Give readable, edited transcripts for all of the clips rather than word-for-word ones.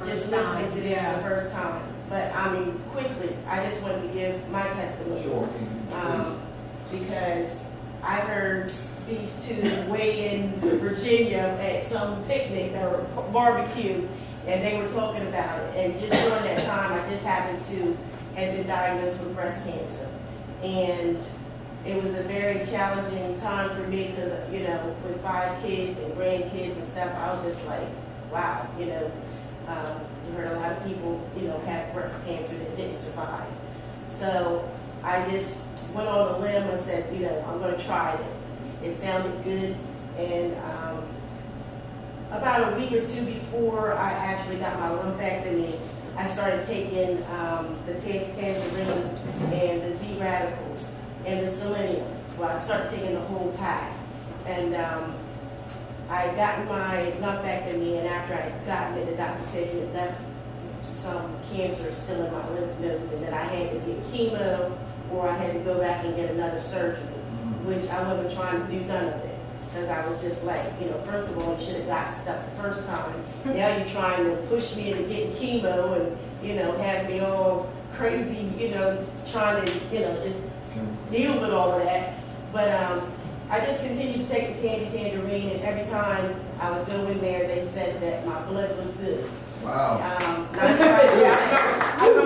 just listening to this for the first time. But I mean, quickly, I just wanted to give my testimony. Sure. Because I heard these two weigh in Virginia at some picnic or barbecue, and they were talking about it. And just during that time, I just happened to have been diagnosed with breast cancer. And it was a very challenging time for me because, you know, with 5 kids and grandkids and stuff, I was just like, wow, you know, you heard a lot of people, you know, have breast cancer that didn't survive. So I just went on a limb and said, you know, I'm going to try this. It sounded good. And about a week or 2 before I actually got my lumpectomy, I started taking the tangerine and the Z radicals and the selenium. Well, I started taking the whole pack. And I got my lumpectomy, and after I gotten it, the doctor said he had left some cancer still in my lymph nodes, and that I had to get chemo or I had to go back and get another surgery, which I wasn't trying to do none of it. Because I was just like, you know, first of all, you should have got stuff the first time. Now you're trying to push me into getting chemo and, you know, have me all crazy, you know, trying to, you know, just deal with all of that. But I just continued to take the tangerine, and every time I would go in there, they said that my blood was good. Wow. 95%. My blood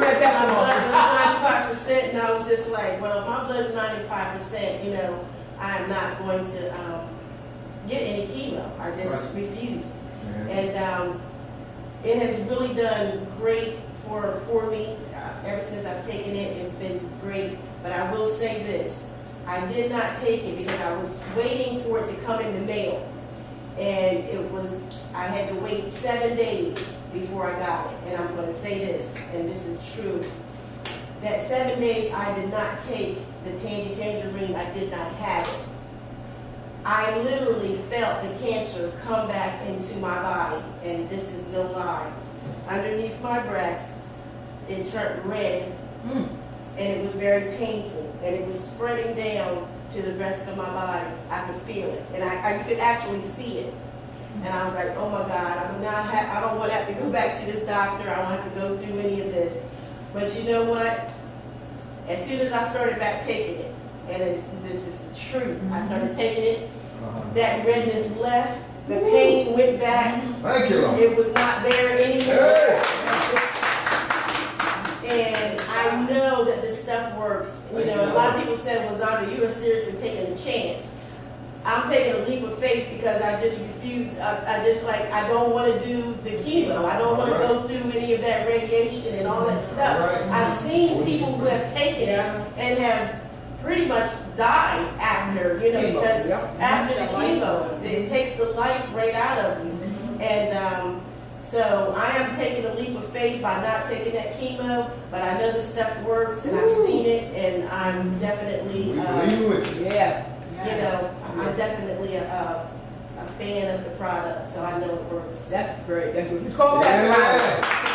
was 95%, and I was just like, well, if my blood's 95%, you know, I'm not going to get any chemo. I just refused. And it has really done great for me. Ever since I've taken it, it's been great. But I will say this, I did not take it because I was waiting for it to come in the mail. And it was, I had to wait 7 days before I got it. And I'm going to say this, and this is true. That 7 days I did not take the tangerine, I did not have it. I literally felt the cancer come back into my body, and this is no lie. Underneath my breast, it turned red, and it was very painful, and it was spreading down to the rest of my body. I could feel it, and you could actually see it. And I was like, oh my God, I don't want to have to go back to this doctor. I don't have to go through any of this. But you know what? As soon as I started back taking it, and this is the truth, I started taking it, that redness left, the pain went back. Thank you. It was not there anymore. And I know that this stuff works. You know, a lot of people said, well, Zonda, you are seriously taking a chance. I'm taking a leap of faith because I just refuse. I just like, I don't want to do the chemo. I don't want to go through any of that radiation and all that stuff. I've seen people who have taken it and have pretty much died after, you know, because after the chemo, it takes the life right out of you. And so I am taking a leap of faith by not taking that chemo, but I know this stuff works, and I've seen it, and I'm definitely, you know, I'm definitely a fan of the product, so I know it works. That's great. That's what you call that.